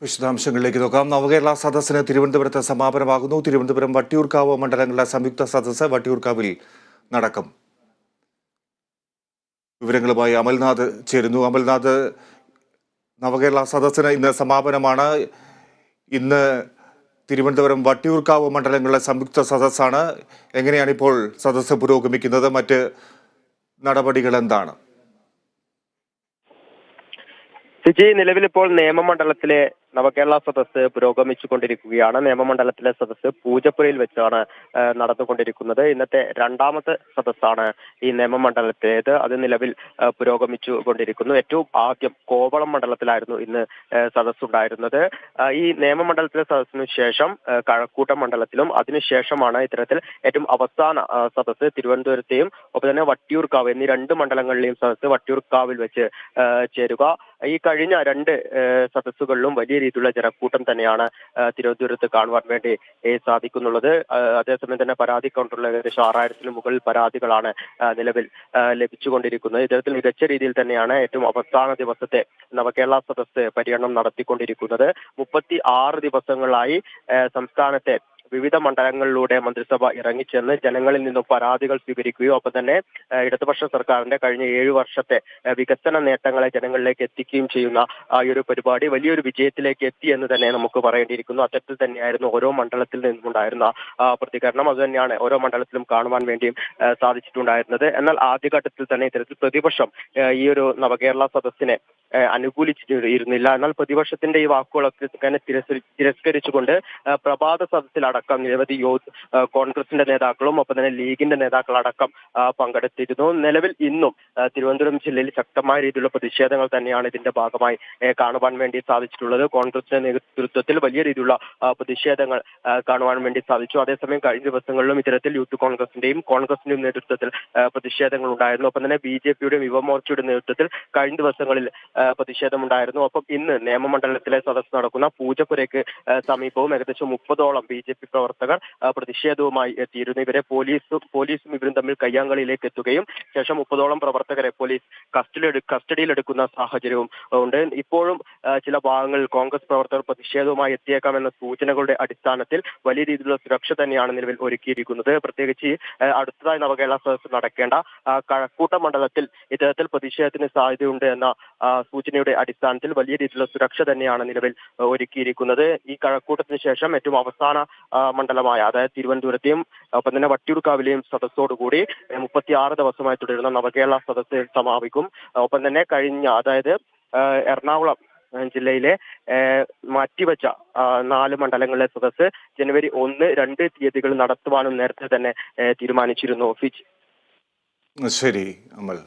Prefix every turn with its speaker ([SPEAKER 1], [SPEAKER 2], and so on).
[SPEAKER 1] വിശദാംശങ്ങളിലേക്ക് നോക്കാം. നവകേരള സദസ്സിന് തിരുവനന്തപുരത്ത് സമാപനമാകുന്നു. തിരുവനന്തപുരം വട്ടിയൂർക്കാവ് മണ്ഡലങ്ങളുടെ സംയുക്ത സദസ്സ് വട്ടിയൂർക്കാവിൽ നടക്കും. വിവരങ്ങളുമായി അമൽനാഥ് ചേരുന്നു. അമൽനാഥ്, നവകേരള സദസ്സിന് ഇന്ന് സമാപനമാണ്. ഇന്ന് തിരുവനന്തപുരം വട്ടിയൂർക്കാവ് മണ്ഡലങ്ങളുടെ സംയുക്ത സദസ്സാണ്. എങ്ങനെയാണ് ഇപ്പോൾ സദസ്സ് പുരോഗമിക്കുന്നത്? മറ്റ് നടപടികൾ എന്താണ്?
[SPEAKER 2] നിലവിലിപ്പോൾ നിയമമണ്ഡലത്തിലെ നവകേരള സദസ്സ് പുരോഗമിച്ചുകൊണ്ടിരിക്കുകയാണ്. നിയമമണ്ഡലത്തിലെ സദസ്സ് പൂജപ്പുരയിൽ വെച്ചാണ് നടന്നുകൊണ്ടിരിക്കുന്നത്. ഇന്നത്തെ രണ്ടാമത്തെ സദസ്സാണ് ഈ നിയമമണ്ഡലത്തിലേത്. അത് നിലവിൽ പുരോഗമിച്ചു കൊണ്ടിരിക്കുന്നു. ഏറ്റവും ആദ്യം കോവളം മണ്ഡലത്തിലായിരുന്നു ഇന്ന് സദസ്സുണ്ടായിരുന്നത്. ഈ നിയമമണ്ഡലത്തിലെ സദസ്സിനു ശേഷം കഴക്കൂട്ടം മണ്ഡലത്തിലും അതിനുശേഷമാണ് ഇത്തരത്തിൽ ഏറ്റവും അവസാന സദസ്സ് തിരുവനന്തപുരത്തെയും ഒപ്പം തന്നെ വട്ടിയൂർക്കാവ് എന്നീ രണ്ട് മണ്ഡലങ്ങളിലെയും സദസ്സ് വട്ടിയൂർക്കാവിൽ വെച്ച് ചേരുക. ഈ കഴിഞ്ഞ രണ്ട് സദസ്സുകളിലും വലിയ രീതിയിലുള്ള ജനക്കൂട്ടം തന്നെയാണ് തിരുവനന്തപുരത്ത് കാണുവാൻ വേണ്ടി സാധിക്കുന്നുള്ളത്. അതേസമയം തന്നെ പരാതി കൗണ്ടറിൽ ഏകദേശം 6000-ന് മുകളിൽ പരാതികളാണ് നിലവിൽ ലഭിച്ചുകൊണ്ടിരിക്കുന്നത്. ഇത്തരത്തിൽ മികച്ച രീതിയിൽ തന്നെയാണ് ഏറ്റവും അവസാന ദിവസത്തെ നവകേരള സദസ്സ് പര്യടനം നടത്തിക്കൊണ്ടിരിക്കുന്നത്. 36 ദിവസങ്ങളായി സംസ്ഥാനത്തെ വിവിധ മണ്ഡലങ്ങളിലൂടെ മന്ത്രിസഭ ഇറങ്ങിച്ചെന്ന് ജനങ്ങളിൽ നിന്നും പരാതികൾ സ്വീകരിക്കുകയും ഒപ്പം തന്നെ ഇടതുപക്ഷ സർക്കാരിന്റെ കഴിഞ്ഞ 7 വർഷത്തെ വികസന നേട്ടങ്ങളെ ജനങ്ങളിലേക്ക് എത്തിക്കുകയും ചെയ്യുന്ന ഈ ഒരു പരിപാടി വലിയൊരു വിജയത്തിലേക്ക് എത്തി എന്ന് തന്നെ നമുക്ക് പറയേണ്ടിയിരിക്കുന്നു. അത്തരത്തിൽ തന്നെയായിരുന്നു ഓരോ മണ്ഡലത്തിൽ നിന്നുണ്ടായിരുന്ന പ്രതികരണം. അത് തന്നെയാണ് ഓരോ മണ്ഡലത്തിലും കാണുവാൻ വേണ്ടിയും സാധിച്ചിട്ടുണ്ടായിരുന്നത്. എന്നാൽ ആദ്യഘട്ടത്തിൽ തന്നെ ഇത്തരത്തിൽ പ്രതിപക്ഷം ഈ ഒരു നവകേരള സദസ്സിനെ അനുകൂലിച്ചിരുന്നില്ല. എന്നാൽ പ്രതിപക്ഷത്തിന്റെ ഈ വാക്കുകളൊക്കെ തന്നെ തിരസ്കരിച്ചുകൊണ്ട് പ്രഭാത സദസ്സിലടക്കം നിരവധി കോൺഗ്രസിന്റെ നേതാക്കളും ഒപ്പം തന്നെ ലീഗിന്റെ നേതാക്കളടക്കം പങ്കെടുത്തിരുന്നു. നിലവിൽ ഇന്നും തിരുവനന്തപുരം ജില്ലയിൽ ശക്തമായ രീതിയിലുള്ള പ്രതിഷേധങ്ങൾ തന്നെയാണ് ഇതിന്റെ ഭാഗമായി കാണുവാൻ വേണ്ടി സാധിച്ചിട്ടുള്ളത്. കോൺഗ്രസിന്റെ നേതൃത്വത്തിൽ വലിയ രീതിയിലുള്ള പ്രതിഷേധങ്ങൾ കാണുവാൻ വേണ്ടി സാധിച്ചു. അതേസമയം കഴിഞ്ഞ ദിവസങ്ങളിലും ഇത്തരത്തിൽ യൂത്ത് കോൺഗ്രസിന്റെയും നേതൃത്വത്തിൽ പ്രതിഷേധങ്ങൾ ഉണ്ടായിരുന്നു. ഒപ്പം തന്നെ BJPയുടെയും യുവമോർച്ചയുടെ നേതൃത്വത്തിൽ കഴിഞ്ഞ ദിവസങ്ങളിൽ പ്രതിഷേധമുണ്ടായിരുന്നു. ഒപ്പം ഇന്ന് നിയമമണ്ഡലത്തിലെ സദസ്സ് നടക്കുന്ന പൂജപ്പുരയ്ക്ക് സമീപവും ഏകദേശം 30ഓളം BJP പ്രവർത്തകർ പ്രതിഷേധവുമായി എത്തിയിരുന്നു. ഇവരെ പോലീസും ഇവരും തമ്മിൽ കയ്യാങ്കളിയിലേക്ക് എത്തുകയും ശേഷം 30ഓളം പ്രവർത്തകരെ പോലീസ് കസ്റ്റഡിയിലെടുക്കുന്ന സാഹചര്യവും ഉണ്ട്. ഇപ്പോഴും ചില ഭാഗങ്ങളിൽ കോൺഗ്രസ് പ്രവർത്തകർ പ്രതിഷേധവുമായി എത്തിയേക്കാമെന്ന സൂചനകളുടെ അടിസ്ഥാനത്തിൽ വലിയ രീതിയിലുള്ള സുരക്ഷ തന്നെയാണ് നിലവിൽ ഒരുക്കിയിരിക്കുന്നത്. പ്രത്യേകിച്ച് അടുത്തതായി നവകേരള സദസ്സ് നടക്കേണ്ട കഴക്കൂട്ടം മണ്ഡലത്തിൽ ഇത്തരത്തിൽ പ്രതിഷേധത്തിന് സാധ്യതയുണ്ട് എന്ന സൂചനയുടെ അടിസ്ഥാനത്തിൽ വലിയ രീതിയിലുള്ള സുരക്ഷ തന്നെയാണ് നിലവിൽ ഒരുക്കിയിരിക്കുന്നത്. ഈ കഴക്കൂട്ടത്തിന് ശേഷം ഏറ്റവും അവസാന മണ്ഡലമായ അതായത് തിരുവനന്തപുരത്തെയും ഒപ്പം തന്നെ വട്ടിയൂർക്കാവിലെയും സദസ്സോടുകൂടി 36 ദിവസമായി തുടരുന്ന നവകേരള സദസ്സ് സമാപിക്കും. ഒപ്പം തന്നെ അതായത് എറണാകുളം ജില്ലയിലെ മാറ്റിവെച്ച 4 മണ്ഡലങ്ങളിലെ സദസ്സ് ജനുവരി 1, 2 തീയതികൾ നടത്തുവാനും നേരത്തെ തന്നെ തീരുമാനിച്ചിരുന്നു.
[SPEAKER 1] ശരി അമൽ.